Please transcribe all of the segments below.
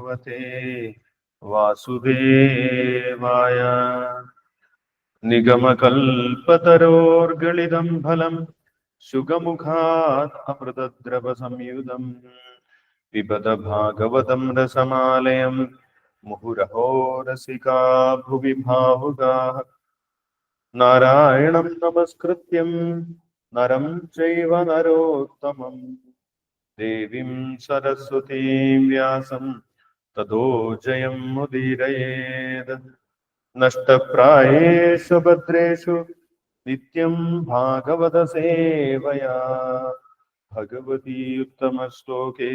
ഭഗവതേ വാസുദേവായ. നിഗമകൽപതരോർഗളിതം ഫലം ശുഗമുഖാത് അമൃതദ്രവ സംയുതം പിബത ഭാഗവതം രസമാലയം മുഹുരഹോ രസികാ ഭുവി ഭാവുകാഃ. നാരായണം നമസ്കൃത്യം നരം ചൈവ നരോത്തമം ദേവീം സരസ്വതീം വ്യാസം തതോ ജയം മുദീരയേത്. നഷ്ടപ്രായേഷു ഭദ്രേഷു നിത്യം ഭാഗവത സേവയാ ഭഗവതി ഉത്തമ ശ്ലോകേ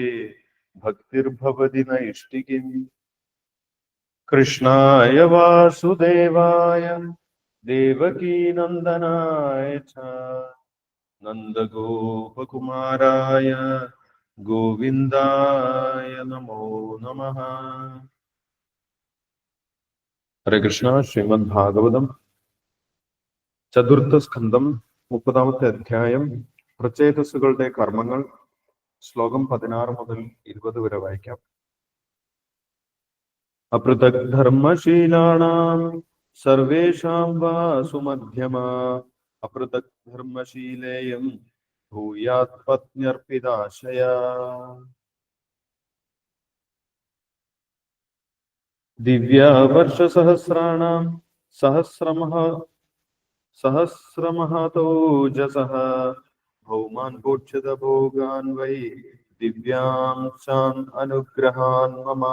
ഭക്തിർഭവതി നൈഷ്ഠികീം. കൃഷ്ണായ വാസുദേവായ ദേവകീനന്ദനായ ച നന്ദഗോപകുമാരായ ഗോവിന്ദായ നമോ നമഃ. ഹരേ കൃഷ്ണ. ശ്രീമദ് ഭാഗവതം ചതുർത്ഥ സ്കന്ധം 30-ാമത്തെ അധ്യായം പ്രചേതസ്സുകളുടെ കർമ്മങ്ങൾ. ശ്ലോകം 16 മുതൽ 20 വരെ വായിക്കാം. അപൃഥക് ധർമ്മശീലാണാം സർവേഷാം വാസു മധ്യമാ അപൃഥക് ധർമ്മശീലേയം ഭൂയാത് പത്ന്യർപ്പിതാശയാ. ദിവ്യാവർഷസഹസ്രാണാം സഹസ്രമഹതോജസഃ ഭൗമാൻ ഭോക്ഷ്യത ഭോഗാൻ വൈ ദിവ്യാംശാൻ അനുഗ്രഹാൻ മമ.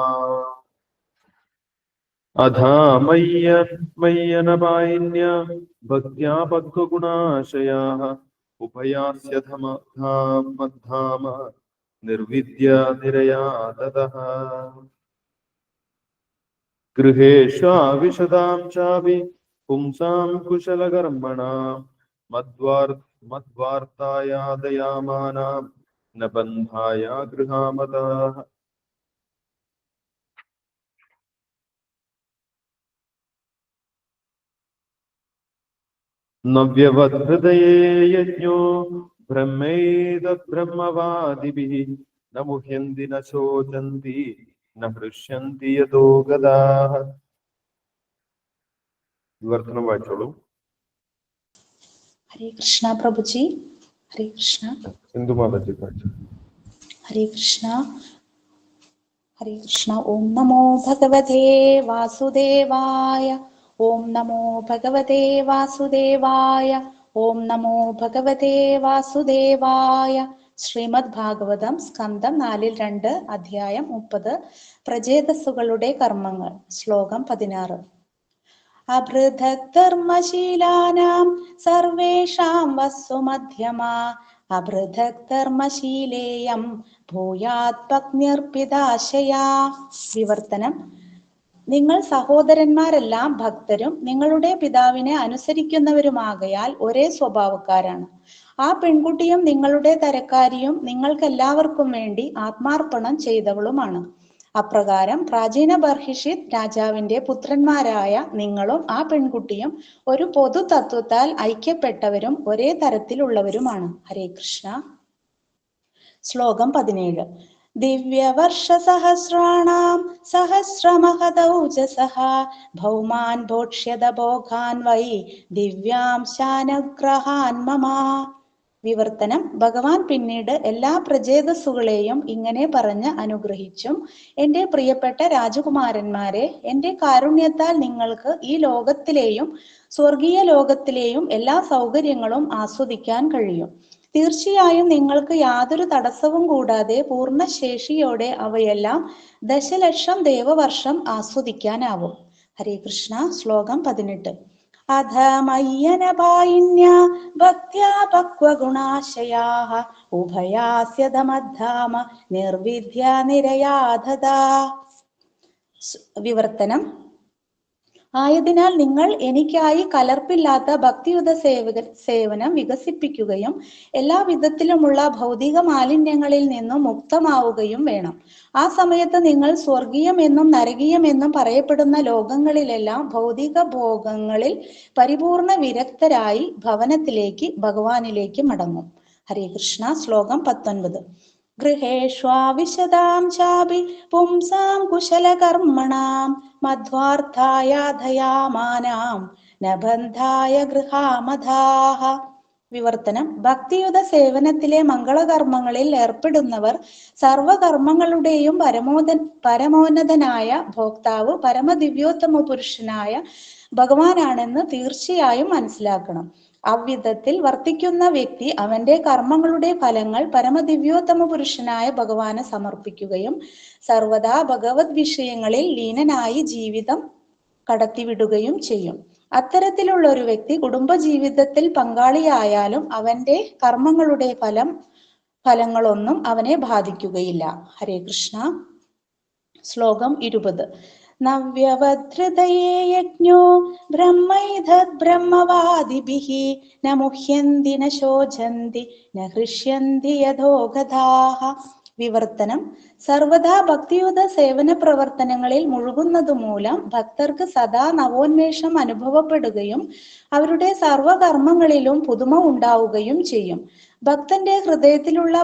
അധാമയ്യനപായിന്യ ഭക്ത്യാ ബദ്ധഗുണാശയാഃ ഉഭയാസ്യ ധാമ നിർവിദ്യ നിരയാ തതഃ. ഗൃഹേഷ്വാവിശതാം ചാപി പുംസാം കുശലകർമ്മണാം മദ്വാർത്തായാദയാമാനാം ന ബന്ധായ ഗൃഹാമതാഃ. നവ്യവദ്ഹൃദയേ യജ്ഞോ ബ്രഹ്മൈതദ്ബ്രഹ്മവാദിഭിഃ ന മുഹ്യന്തി ന ശോചന്തി ന ഹൃഷ്യന്തി യതോ ഗതാഃ. വിവർത്തനം വായിച്ചോളൂ. ഹരേ കൃഷ്ണ പ്രഭുജി. ഹരേ കൃഷ്ണ. സിന്ധുമാതാജി വായിച്ചു. ഹരേ കൃഷ്ണ. ഹരേ കൃഷ്ണ. ഓം നമോ ഭഗവതേ വാസുദേവായ. ഓം നമോ ഭഗവതേ വാസുദേവായ. ഓം നമോ ഭഗവതേ വാസുദേവായ. ശ്രീമദ് ഭാഗവതം സ്കന്ധം 4-2 അധ്യായം 30 പ്രചേതസ്സുകളുടെ കർമ്മങ്ങൾ. ശ്ലോകം 16. അപൃഥക് ധർമ്മശീലാനാം സർവേഷാം വസ്സു മധ്യമാ അപൃഥക് ധർമ്മശീലേയം ഭൂയാത് പത്ന്യർപ്പിതാശയാ. വിവർത്തനം. നിങ്ങൾ സഹോദരന്മാരെല്ലാം ഭക്തരും നിങ്ങളുടെ പിതാവിനെ അനുസരിക്കുന്നവരുമാകയാൽ ഒരേ സ്വഭാവക്കാരാണ്. ആ പെൺകുട്ടിയും നിങ്ങളുടെ തരക്കാരിയും നിങ്ങൾക്കെല്ലാവർക്കും വേണ്ടി ആത്മാർപ്പണം ചെയ്തവളുമാണ്. അപ്രകാരം പ്രാചീന ബർഹിഷിത് രാജാവിന്റെ പുത്രന്മാരായ നിങ്ങളും ആ പെൺകുട്ടിയും ഒരു പൊതു തത്വത്താൽ ഐക്യപ്പെട്ടവരും ഒരേ തരത്തിലുള്ളവരുമാണ്. ഹരേ കൃഷ്ണ. ശ്ലോകം 17. ദിവ്യവർഷസഹസ്രാണാം സഹസ്രമഹതൗജസഃ ഭൗമാൻ ഭോക്ഷ്യത ഭോഗാൻ വൈ ദിവ്യാംശാനുഗ്രഹാൻ മമ. വിവർത്തനം. ഭഗവാൻ പിന്നീട് എല്ലാ പ്രചേതസ്സുകളെയും ഇങ്ങനെ പറഞ്ഞ് അനുഗ്രഹിച്ചും, എന്റെ പ്രിയപ്പെട്ട രാജകുമാരന്മാരെ, എന്റെ കാരുണ്യത്താൽ നിങ്ങൾക്ക് ഈ ലോകത്തിലെയും സ്വർഗീയ ലോകത്തിലെയും എല്ലാ സൗകര്യങ്ങളും ആസ്വദിക്കാൻ കഴിയും. തീർച്ചയായും നിങ്ങൾക്ക് യാതൊരു തടസ്സവും കൂടാതെ പൂർണ്ണശേഷിയോടെ അവയെല്ലാം ദശലക്ഷം ദേവവർഷം ആസ്വദിക്കാനാവും. ഹരേ കൃഷ്ണ. ശ്ലോകം 18. അധമയ്യനപായിന്യ ഭക്ത്യാ പക്വഗുണാശയാഃ ഉഭയാസ്യ ധമദ്ധാമ നിർവിദ്യ നിരയാധതാ. വിവർത്തനം. ആയതിനാൽ നിങ്ങൾ എനിക്കായി കലർപ്പില്ലാത്ത ഭക്തിയുത സേവനം വികസിപ്പിക്കുകയും എല്ലാ വിധത്തിലുമുള്ള ഭൗതിക മാലിന്യങ്ങളിൽ നിന്നും മുക്തമാവുകയും വേണം. ആ സമയത്ത് നിങ്ങൾ സ്വർഗീയമെന്നും നരകീയമെന്നും പറയപ്പെടുന്ന ലോകങ്ങളിലെല്ലാം ഭൗതിക ഭോഗങ്ങളിൽ പരിപൂർണ വിരക്തരായി ഭവനത്തിലേക്ക് ഭഗവാനിലേക്ക് മടങ്ങും. ഹരേ കൃഷ്ണ. ശ്ലോകം 19. ഗൃഹേഷ്വാവിശദാം ചാപി പുംസാം കുശലകർമ്മണാം മധ്വാർത്ഥായാധയാമാനാം നബന്ധായ ഗൃഹാമധാഹ. വിവർത്തനം: ഭക്തിയുത സേവനത്തിലെ മംഗളകർമ്മങ്ങളിൽ ഏർപ്പെടുന്നവർ സർവകർമ്മങ്ങളുടെയും പരമോന്നതനായ ഭോക്താവ് പരമദിവ്യോത്തമ പുരുഷനായ ഭഗവാനാണെന്ന് തീർച്ചയായും മനസ്സിലാക്കണം. അവ്വിധത്തിൽ വർത്തിക്കുന്ന വ്യക്തി അവന്റെ കർമ്മങ്ങളുടെ ഫലങ്ങൾ പരമദിവ്യോത്തമ പുരുഷനായ ഭഗവാന് സമർപ്പിക്കുകയും സർവദാ ഭഗവത് വിഷയങ്ങളിൽ ലീനനായി ജീവിതം കടത്തിവിടുകയും ചെയ്യും. അത്തരത്തിലുള്ള ഒരു വ്യക്തി കുടുംബജീവിതത്തിൽ പങ്കാളിയായാലും അവന്റെ കർമ്മങ്ങളുടെ ഫലങ്ങളൊന്നും അവനെ ബാധിക്കുകയില്ല. ഹരേ കൃഷ്ണ. ശ്ലോകം 20. നവ്യവധൃതയേ യജ്ഞോ ബ്രഹ്മൈധദ്ബ്രഹ്മവാദിഭിഃ ന മുഹ്യന്തി ന ശോചന്തി ന ഹൃഷ്യന്തി യഥോഗതാഃ. വിവർത്തനം: സർവദാ ഭക്തിയുത സേവന പ്രവർത്തനങ്ങളിൽ മുഴുകുന്നതുമൂലം ഭക്തർക്ക് സദാ നവോന്മേഷം അനുഭവപ്പെടുകയും അവരുടെ സർവകർമ്മങ്ങളിലും പുതുമ ഉണ്ടാവുകയും ചെയ്യും. ഭക്തന്റെ ഹൃദയത്തിലുള്ള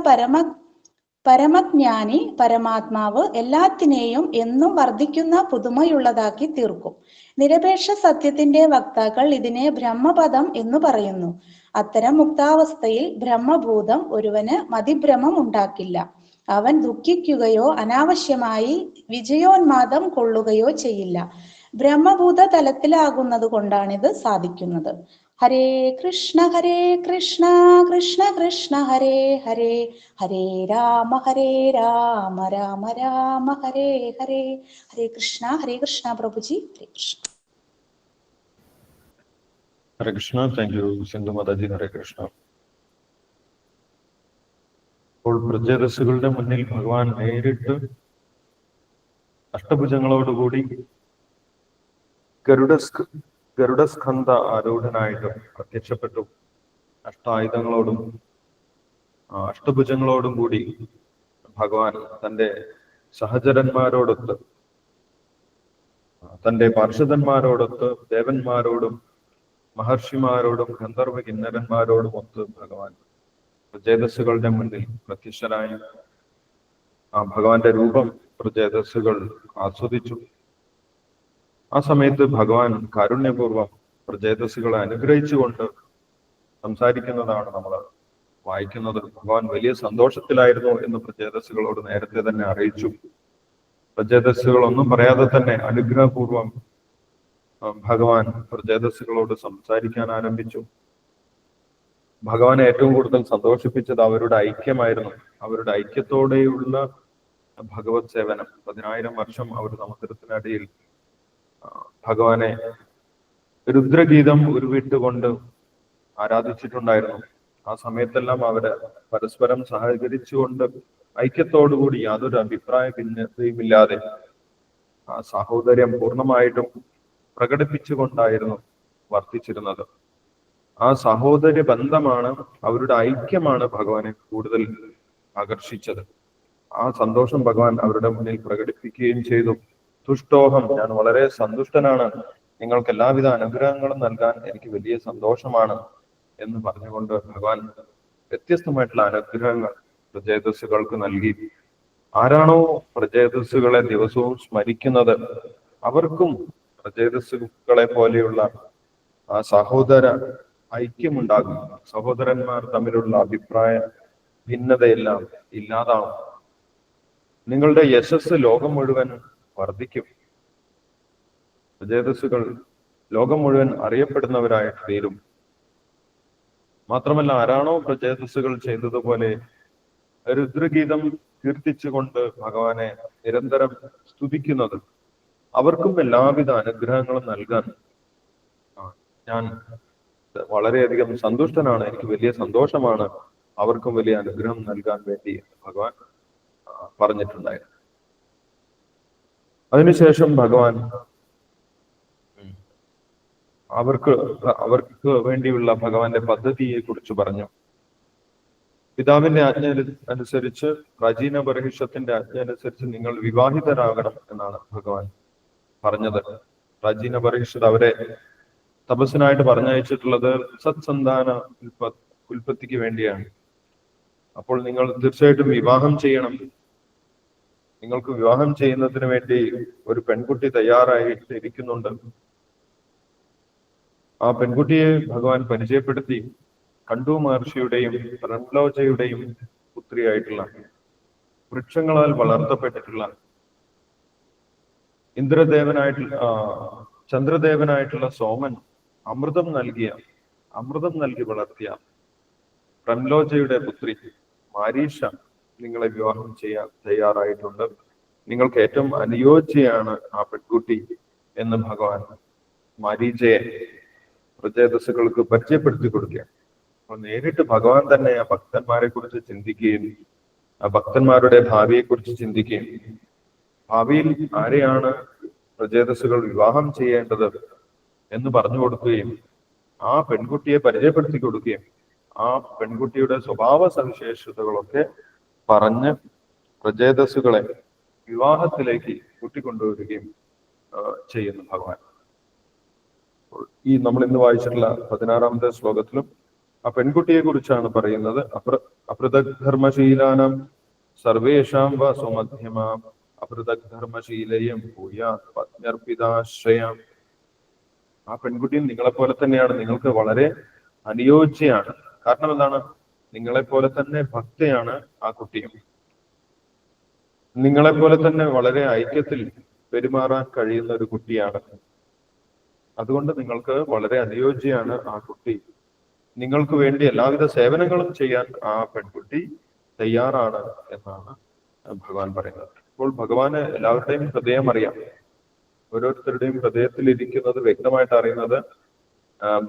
പരമജ്ഞാനി പരമാത്മാവ് എല്ലാത്തിനെയും എന്നും വർദ്ധിക്കുന്ന പുതുമയുള്ളതാക്കി തീർക്കും. നിരപേക്ഷ സത്യത്തിന്റെ വക്താക്കൾ ഇതിനെ ബ്രഹ്മപദം എന്നു പറയുന്നു. അത്തരം മുക്താവസ്ഥയിൽ ബ്രഹ്മഭൂതം ഒരുവന് മതിഭ്രമം ഉണ്ടാക്കില്ല. അവൻ ദുഃഖിക്കുകയോ അനാവശ്യമായി വിജയോന്മാദം കൊള്ളുകയോ ചെയ്യില്ല. ബ്രഹ്മഭൂത തലത്തിലാകുന്നത് കൊണ്ടാണിത് സാധിക്കുന്നത്. ഹരേ കൃഷ്ണ കൃഷ്ണ കൃഷ്ണ ഹരേ ഹരേ, ഹരേ രാമ രാമ രാമ ഹരേ ഹരേ. ഹരേ കൃഷ്ണ പ്രഭുജി. ഹരേ കൃഷ്ണ. ഹരേ കൃഷ്ണ. Thank you Sindhu Mataji. ഹരേ കൃഷ്ണ. അപ്പോൾ പ്രജേതസ്സുകളുടെ മുന്നിൽ ഭഗവാൻ നേരിട്ട് അഷ്ടഭുജങ്ങളോടുകൂടി ഗരുഡസ്കന്ധ ആരൂഢനായിട്ട് പ്രത്യക്ഷപ്പെട്ടു. അഷ്ടായുധങ്ങളോടും അഷ്ടഭുജങ്ങളോടും കൂടി ഭഗവാൻ തന്റെ സഹചരന്മാരോടൊത്ത്, തന്റെ പാർഷദന്മാരോടൊത്ത്, ദേവന്മാരോടും മഹർഷിമാരോടും ഗന്ധർവ കിന്നരന്മാരോടും ഒത്ത് ഭഗവാൻ പ്രജേതസ്സുകളുടെ മുന്നിൽ പ്രത്യക്ഷനായി. ആ ഭഗവാന്റെ രൂപം പ്രജേതസ്സുകൾ ആസ്വദിച്ചു. ആ സമയത്ത് ഭഗവാൻ കാരുണ്യപൂർവം പ്രജേതസ്സുകളെ അനുഗ്രഹിച്ചുകൊണ്ട് സംസാരിക്കുന്നതാണ് നമ്മൾ വായിക്കുന്നത്. ഭഗവാൻ വലിയ സന്തോഷത്തിലായിരുന്നു എന്ന് പ്രജേതസ്സുകളോട് നേരത്തെ തന്നെ അറിയിച്ചു. പ്രജേതസ്സുകൾ ഒന്നും പറയാതെ തന്നെ അനുഗ്രഹപൂർവം ഭഗവാൻ പ്രജേതസ്സുകളോട് സംസാരിക്കാൻ ആരംഭിച്ചു. ഭഗവാനെ ഏറ്റവും കൂടുതൽ സന്തോഷിപ്പിച്ചത് അവരുടെ ഐക്യമായിരുന്നു. അവരുടെ ഐക്യത്തോടെയുള്ള ഭഗവത് സേവനം. 10,000 വർഷം അവർ സമുദ്രത്തിനടിയിൽ ഭഗവാനെ രുദ്രഗീതം ഉരുവിട്ടുകൊണ്ട് ആരാധിച്ചിട്ടുണ്ടായിരുന്നു. ആ സമയത്തെല്ലാം അവര് പരസ്പരം സഹകരിച്ചുകൊണ്ട് ഐക്യത്തോടുകൂടി യാതൊരു അഭിപ്രായ ഭിന്നതയുമില്ലാതെ ആ സാഹോദര്യം പൂർണ്ണമായിട്ടും പ്രകടിപ്പിച്ചുകൊണ്ടായിരുന്നു വർത്തിച്ചിരുന്നത്. ആ സഹോദര്യ ബന്ധമാണ്, അവരുടെ ഐക്യമാണ് ഭഗവാനെ കൂടുതൽ ആകർഷിച്ചത്. ആ സന്തോഷം ഭഗവാൻ അവരുടെ മുന്നിൽ പ്രകടിപ്പിക്കുകയും ചെയ്തു. തുഷ്ടോഹം, ഞാൻ വളരെ സന്തുഷ്ടനാണ്, നിങ്ങൾക്ക് എല്ലാവിധ അനുഗ്രഹങ്ങളും നൽകാൻ എനിക്ക് വലിയ സന്തോഷമാണ് എന്ന് പറഞ്ഞുകൊണ്ട് ഭഗവാൻ വ്യത്യസ്തമായിട്ടുള്ള അനുഗ്രഹങ്ങൾ പ്രജേതസ്സുകൾക്ക് നൽകി. ആരാണോ പ്രജേതസ്സുകളെ ദിവസവും സ്മരിക്കുന്നത് അവർക്കും പ്രജേതസ്സുകളെ പോലെയുള്ള ആ സഹോദര ഐക്യമുണ്ടാകും. സഹോദരന്മാർ തമ്മിലുള്ള അഭിപ്രായ ഭിന്നതയെല്ലാം ഇല്ലാതാവും. നിങ്ങളുടെ യശസ് ലോകം മുഴുവൻ വർദ്ധിക്കും. പ്രജേതസ്സുകൾ ലോകം മുഴുവൻ അറിയപ്പെടുന്നവരായിട്ട് തീരും. മാത്രമല്ല, ആരാണോ പ്രജേതസ്സുകൾ ചെയ്തതുപോലെ രുദ്രഗീതം കീർത്തിച്ചുകൊണ്ട് ഭഗവാനെ നിരന്തരം സ്തുതിക്കുന്നത് അവർക്കും എല്ലാവിധ അനുഗ്രഹങ്ങളും നൽകാൻ ഞാൻ വളരെയധികം സന്തുഷ്ടനാണ്, എനിക്ക് വലിയ സന്തോഷമാണ്, അവർക്കും വലിയ അനുഗ്രഹം നൽകാൻ വേണ്ടി ഭഗവാൻ പറഞ്ഞിട്ടുണ്ടായിരുന്നു. അതിനുശേഷം ഭഗവാൻ അവർക്ക് വേണ്ടിയുള്ള ഭഗവാന്റെ പദ്ധതിയെ കുറിച്ച് പറഞ്ഞു. പിതാവിന്റെ ആജ്ഞ അനുസരിച്ച്, പ്രാചീന ബർഹിഷത്തിന്റെ ആജ്ഞ അനുസരിച്ച് നിങ്ങൾ വിവാഹിതരാകണം എന്നാണ് ഭഗവാൻ പറഞ്ഞത്. പ്രാചീന ബർഹിഷത്ത് അവരെ തപസ്സിനായിട്ട് പറഞ്ഞയച്ചിട്ടുള്ളത് സത്സന്താന ഉൽപ്പത്തിക്ക് വേണ്ടിയാണ്. അപ്പോൾ നിങ്ങൾ തീർച്ചയായിട്ടും വിവാഹം ചെയ്യണം. നിങ്ങൾക്ക് വിവാഹം ചെയ്യുന്നതിന് വേണ്ടി ഒരു പെൺകുട്ടി തയ്യാറായിട്ട് ഇരിക്കുന്നുണ്ട്. ആ പെൺകുട്ടിയെ ഭഗവാൻ പരിചയപ്പെടുത്തി കണ്ടു മഹർഷിയുടെയും പ്രംലോചയുടെയും പുത്രിയായിട്ടുള്ള, വൃക്ഷങ്ങളാൽ വളർത്തപ്പെട്ടിട്ടുള്ള, ചന്ദ്രദേവനായിട്ടുള്ള സോമൻ അമൃതം നൽകി വളർത്തിയ പ്രംലോചയുടെ പുത്രി മാരീഷ നിങ്ങളെ വിവാഹം ചെയ്യാൻ തയ്യാറായിട്ടുണ്ട്. നിങ്ങൾക്ക് ഏറ്റവും അനുയോജ്യയാണ് ആ പെൺകുട്ടി എന്ന് ഭഗവാൻ മാരീചയെ പ്രചേതസ്സുകൾക്ക് പരിചയപ്പെടുത്തി കൊടുക്കുകയാണ്. അപ്പോൾ നേരിട്ട് ഭഗവാൻ തന്നെ ആ ഭക്തന്മാരെ കുറിച്ച് ചിന്തിക്കുകയും ആ ഭക്തന്മാരുടെ ഭാവിയെ കുറിച്ച് ചിന്തിക്കുകയും ഭാവിയിൽ ആരെയാണ് പ്രചേതസ്സുകൾ വിവാഹം ചെയ്യേണ്ടത് എന്ന് പറഞ്ഞു കൊടുക്കുകയും ആ പെൺകുട്ടിയെ പരിചയപ്പെടുത്തി കൊടുക്കുകയും ആ പെൺകുട്ടിയുടെ സ്വഭാവ സവിശേഷതകളൊക്കെ പറഞ്ഞ് പ്രചേതസ്സുകളെ വിവാഹത്തിലേക്ക് കൂട്ടിക്കൊണ്ടുവരികയും ചെയ്യുന്നു ഭഗവാൻ. ഈ നമ്മൾ ഇന്ന് വായിച്ചിട്ടുള്ള 16ാമത്തെ ശ്ലോകത്തിലും ആ പെൺകുട്ടിയെ കുറിച്ചാണ് പറയുന്നത്. അപൃഥഗ്ധർമ്മശീലാനം സർവേഷാം വ സുമധ്യമാം അപൃഥഗ്ധർമ്മശീലയം ഭൂയാത് പത്ന്യർപ്പിതാശ്രയം. ആ പെൺകുട്ടിയും നിങ്ങളെപ്പോലെ തന്നെയാണ്. നിങ്ങൾക്ക് വളരെ അനുയോജ്യയാണ്. കാരണം എന്താണ്? നിങ്ങളെപ്പോലെ തന്നെ ഭക്തയാണ് ആ കുട്ടിയും. നിങ്ങളെപ്പോലെ തന്നെ വളരെ ഐക്യത്തിൽ പെരുമാറാൻ കഴിയുന്ന ഒരു കുട്ടിയാണ്. അതുകൊണ്ട് നിങ്ങൾക്ക് വളരെ അനുയോജ്യമാണ് ആ കുട്ടി. നിങ്ങൾക്ക് വേണ്ടി എല്ലാവിധ സേവനങ്ങളും ചെയ്യാൻ ആ പെൺകുട്ടി തയ്യാറാണ് എന്നാണ് ഭഗവാൻ പറയുന്നത്. അപ്പോൾ ഭഗവാന് എല്ലാവരുടെയും ഹൃദയം അറിയാം. ഓരോരുത്തരുടെയും ഹൃദയത്തിൽ ഇരിക്കുന്നത് വ്യക്തമായിട്ട് അറിയുന്നത്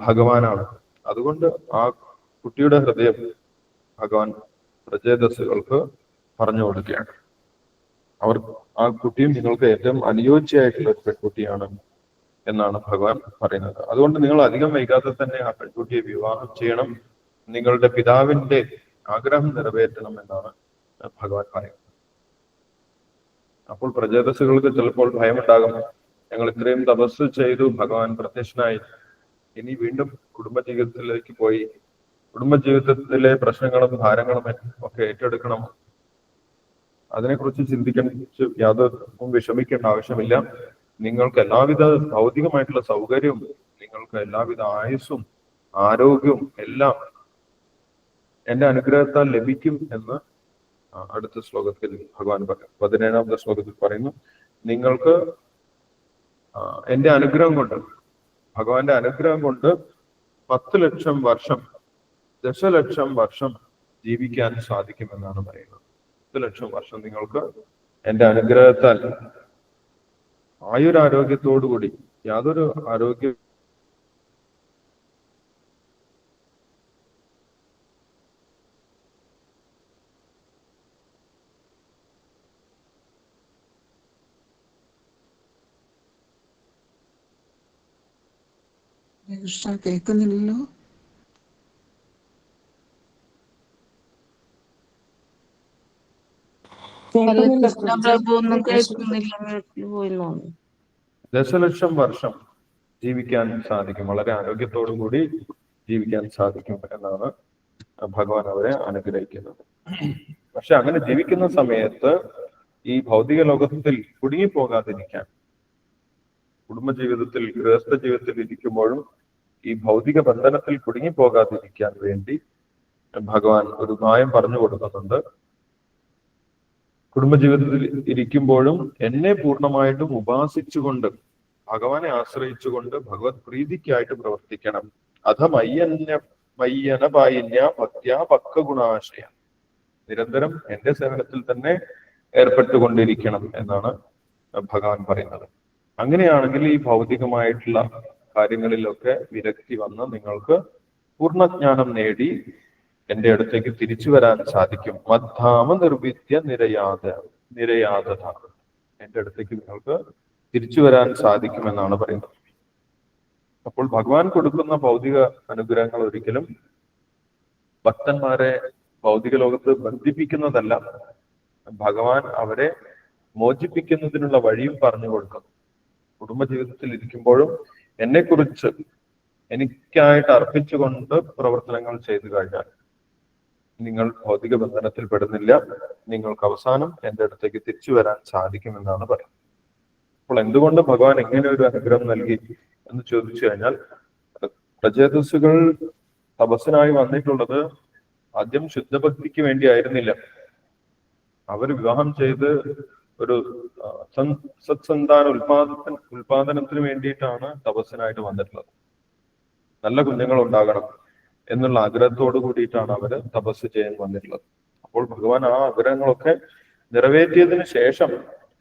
ഭഗവാനാണ്. അതുകൊണ്ട് ആ കുട്ടിയുടെ ഹൃദയം ഭഗവാൻ പ്രചേതസ്സുകൾക്ക് പറഞ്ഞു കൊടുക്കുകയാണ്. ആ കുട്ടിയും നിങ്ങൾക്ക് ഏറ്റവും അനുയോജ്യമായിട്ടുള്ള ഒരു പെൺകുട്ടിയാണ് എന്നാണ് ഭഗവാൻ പറയുന്നത്. അതുകൊണ്ട് നിങ്ങൾ അധികം വൈകാതെ തന്നെ ആ പെൺകുട്ടിയെ വിവാഹം ചെയ്യണം. നിങ്ങളുടെ പിതാവിന്റെ ആഗ്രഹം നിറവേറ്റണം എന്നാണ് ഭഗവാൻ പറയുന്നത്. അപ്പോൾ പ്രചേതസ്സുകൾക്ക് ചിലപ്പോൾ ഭയമുണ്ടാകും. ഞങ്ങൾ ഇത്രയും തപസ് ചെയ്തു, ഭഗവാൻ പ്രത്യക്ഷനായി, ഇനി വീണ്ടും കുടുംബജീവിതത്തിലേക്ക് പോയി കുടുംബജീവിതത്തിലെ പ്രശ്നങ്ങളും ഭാരങ്ങളും ഒക്കെ ഏറ്റെടുക്കണം. അതിനെക്കുറിച്ച് യാതൊരു വിഷമിക്കേണ്ട ആവശ്യമില്ല. നിങ്ങൾക്ക് എല്ലാവിധ ഭൗതികമായിട്ടുള്ള സൗകര്യവും, നിങ്ങൾക്ക് എല്ലാവിധ ആയുസ്സും ആരോഗ്യവും എല്ലാം എന്റെ അനുഗ്രഹത്താൽ ലഭിക്കും എന്ന് അടുത്ത ശ്ലോകത്തിൽ ഭഗവാൻ പറയും. 17ാമത്തെ ശ്ലോകത്തിൽ പറയുന്നു, നിങ്ങൾക്ക് എന്റെ അനുഗ്രഹം കൊണ്ട്, ഭഗവാന്റെ അനുഗ്രഹം കൊണ്ട് 10 ലക്ഷം വർഷം, ദശലക്ഷം വർഷം ജീവിക്കാൻ സാധിക്കുമെന്നാണ് പറയുന്നത്. 10 ലക്ഷം വർഷം നിങ്ങൾക്ക് എന്റെ അനുഗ്രഹത്താൽ ആയുരാരോഗ്യത്തോടുകൂടി, യാതൊരു ആരോഗ്യ കൃഷ്ണ കേൾക്കുന്നില്ലല്ലോ. ദശലക്ഷം വർഷം ജീവിക്കാൻ സാധിക്കും, വളരെ ആരോഗ്യത്തോടു കൂടി ജീവിക്കാൻ സാധിക്കും എന്നാണ് ഭഗവാൻ അവരെ അനുഗ്രഹിക്കുന്നത്. പക്ഷെ അങ്ങനെ ജീവിക്കുന്ന സമയത്ത് ഈ ഭൗതിക ലോകത്തിൽ കുടുങ്ങിപ്പോകാതിരിക്കാൻ, കുടുംബജീവിതത്തിൽ, ഗൃഹസ്ഥ ജീവിതത്തിൽ ഇരിക്കുമ്പോഴും ഈ ഭൗതിക ബന്ധനത്തിൽ കുടുങ്ങിപ്പോകാതിരിക്കാൻ വേണ്ടി ഭഗവാൻ ഒരു ന്യായം പറഞ്ഞു കൊടുക്കുന്നുണ്ട്. കുടുംബജീവിതത്തിൽ ഇരിക്കുമ്പോഴും എന്നെ പൂർണ്ണമായിട്ടും ഉപാസിച്ചുകൊണ്ട്, ഭഗവാനെ ആശ്രയിച്ചുകൊണ്ട് ഭഗവത് പ്രീതിക്കായിട്ട് പ്രവർത്തിക്കണം. മയ്യനപായിന്യ ഭക്ത്യാ പക്വഗുണാശയ. നിരന്തരം എന്റെ സേവനത്തിൽ തന്നെ ഏർപ്പെട്ടുകൊണ്ടിരിക്കണം എന്നാണ് ഭഗവാൻ പറയുന്നത്. അങ്ങനെയാണെങ്കിൽ ഈ ഭൗതികമായിട്ടുള്ള കാര്യങ്ങളിലൊക്കെ വിരക്തി വന്ന് നിങ്ങൾക്ക് പൂർണ്ണജ്ഞാനം നേടി എന്റെ അടുത്തേക്ക് തിരിച്ചു വരാൻ സാധിക്കും. മദ്ധാമ നിർവിദ്യ നിരയാതത. എന്റെ അടുത്തേക്ക് നിങ്ങൾക്ക് തിരിച്ചു വരാൻ സാധിക്കുമെന്നാണ് പറയുന്നത്. അപ്പോൾ ഭഗവാൻ കൊടുക്കുന്ന ഭൗതിക അനുഗ്രഹങ്ങൾ ഒരിക്കലും ഭക്തന്മാരെ ഭൗതിക ലോകത്ത് ബന്ധിപ്പിക്കുന്നതല്ല, ഭഗവാൻ അവരെ മോചിപ്പിക്കുന്നതിനുള്ള വഴിയും പറഞ്ഞു കൊടുക്കുന്നു. കുടുംബജീവിതത്തിൽ ഇരിക്കുമ്പോഴും എന്നെക്കുറിച്ച് എനിക്കായിട്ട് അർപ്പിച്ചുകൊണ്ട് പ്രവർത്തനങ്ങൾ ചെയ്തു കഴിഞ്ഞാൽ, നിങ്ങൾ ഭൗതിക ബന്ധനത്തിൽ പെടുന്നില്ല, നിങ്ങൾക്ക് അവസാനം എൻ്റെ അടുത്തേക്ക് തിരിച്ചു വരാൻ സാധിക്കുമെന്നാണ് പറയുന്നത്. അപ്പോൾ എന്തുകൊണ്ട് ഭഗവാൻ എങ്ങനെ ഒരു അനുഗ്രഹം നൽകി എന്ന് ചോദിച്ചു കഴിഞ്ഞാൽ, പ്രചേതസ്സുകൾ തപസ്സിനായി വന്നിട്ടുള്ളത് ആദ്യം ശുദ്ധഭക്തിക്ക് വേണ്ടി ആയിരുന്നില്ല. അവർ വിവാഹം ചെയ്ത് ഒരു സത്സന്താന ഉൽപാദനത്തിന് വേണ്ടിയിട്ടാണ് തപസ്സിനായിട്ട് വന്നിട്ടുള്ളത്. നല്ല കുഞ്ഞുങ്ങൾ ഉണ്ടാകണം എന്നുള്ള ആഗ്രഹത്തോട് കൂടിയിട്ടാണ് അവര് തപസ് ചെയ്യാൻ വന്നിട്ടുള്ളത്. അപ്പോൾ ഭഗവാൻ ആ ആഗ്രഹങ്ങളൊക്കെ നിറവേറ്റിയതിന് ശേഷം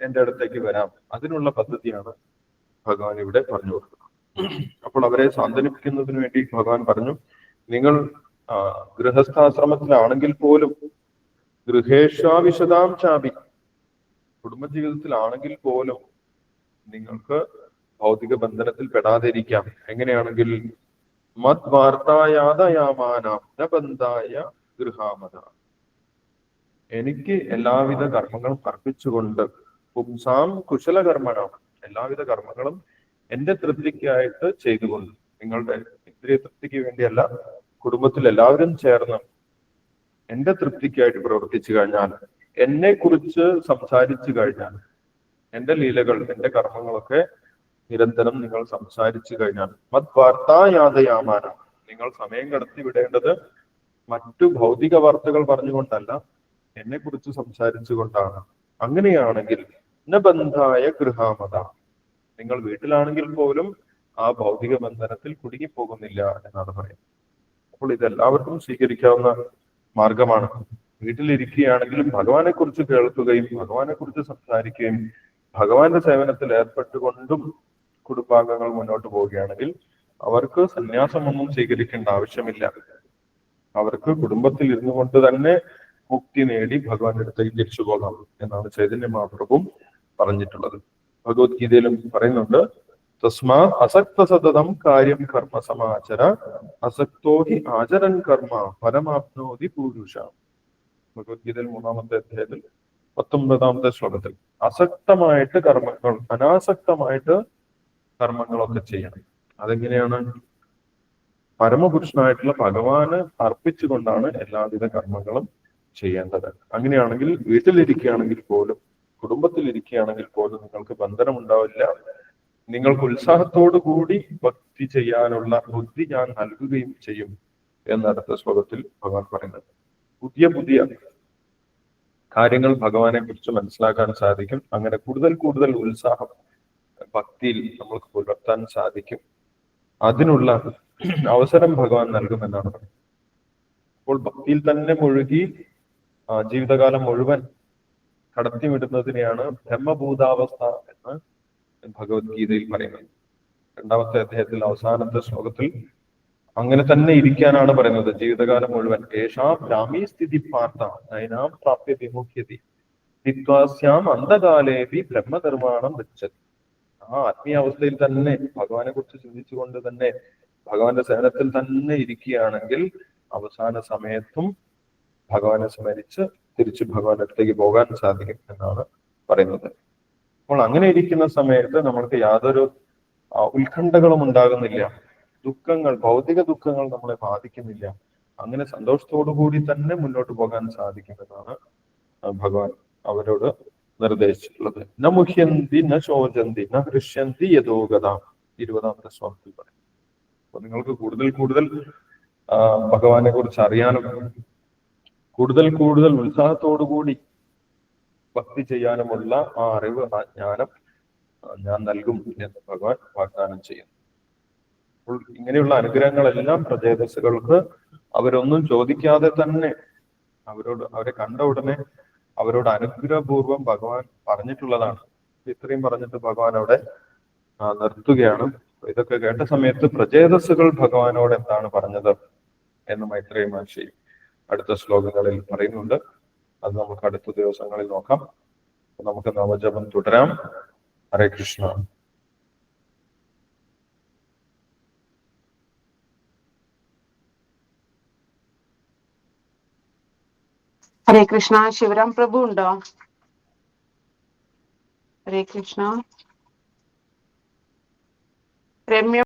എൻ്റെ അടുത്തേക്ക് വരാം, അതിനുള്ള പദ്ധതിയാണ് ഭഗവാൻ ഇവിടെ പറഞ്ഞു കൊടുക്കുന്നത്. അപ്പോൾ അവരെ സാന്ത്വനിപ്പിക്കുന്നതിന് വേണ്ടി ഭഗവാൻ പറഞ്ഞു, നിങ്ങൾ ഗൃഹസ്ഥാശ്രമത്തിലാണെങ്കിൽ പോലും ഗൃഹേഷ്വാവിശദാം ചാപി, കുടുംബജീവിതത്തിലാണെങ്കിൽ പോലും നിങ്ങൾക്ക് ഭൗതിക ബന്ധനത്തിൽ പെടാതിരിക്കാം. എങ്ങനെയാണെങ്കിൽ മത് വാർത്തായാതയാമാനാം ന ബന്ധായ ഗൃഹാമത, എനിക്ക് എല്ലാവിധ കർമ്മങ്ങളും അർപ്പിച്ചുകൊണ്ട് പുംസാം കുശലകർമ്മണം, എല്ലാവിധ കർമ്മങ്ങളും എന്റെ തൃപ്തിക്കായിട്ട് ചെയ്തുകൊണ്ട്, നിങ്ങളുടെ ഇന്ദ്രിയ തൃപ്തിക്ക് വേണ്ടിയല്ല, കുടുംബത്തിൽ എല്ലാവരും ചേർന്ന് എന്റെ തൃപ്തിക്കായിട്ട് പ്രവർത്തിച്ചു കഴിഞ്ഞാൽ, എന്നെ കുറിച്ച് സംസാരിച്ചു കഴിഞ്ഞാൽ, എന്റെ ലീലകൾ, എന്റെ കർമ്മങ്ങളൊക്കെ നിരന്തരം നിങ്ങൾ സംസാരിച്ചു കഴിഞ്ഞാൽ, മത് വാർത്തായാതയാമാന, നിങ്ങൾ സമയം കടത്തി വിടേണ്ടത് മറ്റു ഭൗതിക വാർത്തകൾ പറഞ്ഞുകൊണ്ടല്ല, എന്നെ കുറിച്ച് സംസാരിച്ചുകൊണ്ടാണ്. അങ്ങനെയാണെങ്കിൽ ന ബന്ധായ ഗൃഹാമത, നിങ്ങൾ വീട്ടിലാണെങ്കിൽ പോലും ആ ഭൗതിക ബന്ധനത്തിൽ കുടുങ്ങിപ്പോകുന്നില്ല എന്നാണ് പറയുന്നത്. അപ്പോൾ ഇതെല്ലാവർക്കും സ്വീകരിക്കാവുന്ന മാർഗമാണ്. വീട്ടിലിരിക്കുകയാണെങ്കിലും ഭഗവാനെ കുറിച്ച് കേൾക്കുകയും ഭഗവാനെ കുറിച്ച് സംസാരിക്കുകയും ഭഗവാന്റെ സേവനത്തിൽ ഏർപ്പെട്ടുകൊണ്ടും കുടുംബാംഗങ്ങൾ മുന്നോട്ട് പോവുകയാണെങ്കിൽ അവർക്ക് സന്യാസമൊന്നും സ്വീകരിക്കേണ്ട ആവശ്യമില്ല. അവർക്ക് കുടുംബത്തിൽ ഇരുന്നു കൊണ്ട് തന്നെ മുക്തി നേടി ഭഗവാന്റെ അടുത്തേക്ക് തിരിച്ചു പോകാം എന്നാണ് ചൈതന്യ മഹാപ്രഭു പറഞ്ഞിട്ടുള്ളത്. ഭഗവത്ഗീതയിലും പറയുന്നുണ്ട്, തസ്മാ അസക്ത സതതം കാര്യം കർമ്മ സമാചര അസക്തോ ഹി ആചരൻ കർമ്മ പരമാപ്നോതി പൂരുഷ. ഭഗവത്ഗീതയിൽ 3-ാമത്തെ അധ്യായത്തിൽ 19-ാമത്തെ ശ്ലോകത്തിൽ അസക്തമായിട്ട് കർമ്മങ്ങൾ, അനാസക്തമായിട്ട് കർമ്മങ്ങളൊക്കെ ചെയ്യണം. അതെങ്ങനെയാണ്? പരമപുരുഷനായിട്ടുള്ള ഭഗവാന് അർപ്പിച്ചുകൊണ്ടാണ് എല്ലാവിധ കർമ്മങ്ങളും ചെയ്യേണ്ടത്. അങ്ങനെയാണെങ്കിൽ വീട്ടിലിരിക്കുകയാണെങ്കിൽ പോലും കുടുംബത്തിലിരിക്കുകയാണെങ്കിൽ പോലും നിങ്ങൾക്ക് ബന്ധനം ഉണ്ടാവില്ല. നിങ്ങൾക്ക് ഉത്സാഹത്തോടു കൂടി ഭക്തി ചെയ്യാനുള്ള ബുദ്ധി ഞാൻ നൽകുകയും ചെയ്യും എന്നടുത്ത ശ്ലോകത്തിൽ ഭഗവാൻ പറയുന്നത്. പുതിയ പുതിയ കാര്യങ്ങൾ ഭഗവാനെ കുറിച്ച് മനസ്സിലാക്കാൻ സാധിക്കും. അങ്ങനെ കൂടുതൽ ഉത്സാഹം ഭക്തിയിൽ നമ്മൾക്ക് പുലർത്താൻ സാധിക്കും. അതിനുള്ള അവസരം ഭഗവാൻ നൽകുമെന്നാണ് പറയുന്നത്. അപ്പോൾ ഭക്തിയിൽ തന്നെ മുഴുകി ജീവിതകാലം മുഴുവൻ കടത്തിവിടുന്നതിനെയാണ് ബ്രഹ്മഭൂതാവസ്ഥ എന്ന് ഭഗവത്ഗീതയിൽ പറയുന്നത്. 2-ാമത്തെ അധ്യായത്തിൽ അവസാനത്തെ ശ്ലോകത്തിൽ അങ്ങനെ തന്നെ ഇരിക്കാനാണ് പറയുന്നത്. ജീവിതകാലം മുഴുവൻ ഏഷാ ബ്രാഹ്മീ സ്ഥിതി പാർത്ത നൈനാം പ്രാപ്യ വിമുഖ്യതി ഹിത്വാസ്യാം അന്ധകാലേപി ബ്രഹ്മനിർമ്മാണം വെച്ചത്. ആ ആത്മീയാവസ്ഥയിൽ തന്നെ ഭഗവാനെ കുറിച്ച് ചിന്തിച്ചുകൊണ്ട് തന്നെ ഭഗവാന്റെ സേവനത്തിൽ തന്നെ ഇരിക്കുകയാണെങ്കിൽ അവസാന സമയത്തും ഭഗവാനെ സ്മരിച്ച് തിരിച്ച് ഭഗവാന്റെ അടുത്തേക്ക് പോകാൻ സാധിക്കും എന്നാണ് പറയുന്നത്. അപ്പോൾ അങ്ങനെ ഇരിക്കുന്ന സമയത്ത് നമ്മൾക്ക് യാതൊരു ഉത്കണ്ഠകളും ഉണ്ടാകുന്നില്ല. ദുഃഖങ്ങൾ, ഭൗതിക ദുഃഖങ്ങൾ നമ്മളെ ബാധിക്കുന്നില്ല. അങ്ങനെ സന്തോഷത്തോടു കൂടി തന്നെ മുന്നോട്ട് പോകാൻ സാധിക്കുമെന്നാണ് ഭഗവാൻ അവരോട് നിർദ്ദേശിച്ചിട്ടുള്ളത്. ന മുഹ്യന്തി ന ശോചന്തി ന ഹൃഷ്യന്തി യഥോഗത 20-ാമത്തെ ശ്ലോകത്തിൽ പറയും. അപ്പൊ നിങ്ങൾക്ക് കൂടുതൽ ഭഗവാനെ കുറിച്ച് അറിയാനും കൂടുതൽ ഉത്സാഹത്തോടു കൂടി ഭക്തി ചെയ്യാനുമുള്ള ആ അറിവ്, ആ ജ്ഞാനം ഞാൻ നൽകും എന്ന് ഭഗവാൻ വാഗ്ദാനം ചെയ്യുന്നു. അപ്പോൾ ഇങ്ങനെയുള്ള അനുഗ്രഹങ്ങളെല്ലാം പ്രചേതസ്സുകൾക്ക് അവരൊന്നും ചോദിക്കാതെ തന്നെ അവരെ കണ്ട ഉടനെ അവരോട് അനുഗ്രഹപൂർവം ഭഗവാൻ പറഞ്ഞിട്ടുള്ളതാണ്. ഇത്രയും പറഞ്ഞിട്ട് ഭഗവാൻ അവിടെ നിർത്തുകയാണ്. ഇതൊക്കെ കേട്ട സമയത്ത് പ്രചേതസ്സുകൾ ഭഗവാനോട് എന്താണ് പറഞ്ഞത് എന്ന് മൈത്രേയ മഹർഷി അടുത്ത ശ്ലോകങ്ങളിൽ പറയുന്നുണ്ട്. അത് നമുക്ക് അടുത്ത ദിവസങ്ങളിൽ നോക്കാം. നമുക്ക് നാമജപം തുടരാം. ഹരേ കൃഷ്ണ. ഹരേ കൃഷ്ണ. ശിവരാം പ്രഭു ഉണ്ടോ? ഹരേ കൃഷ്ണ. രമ്യ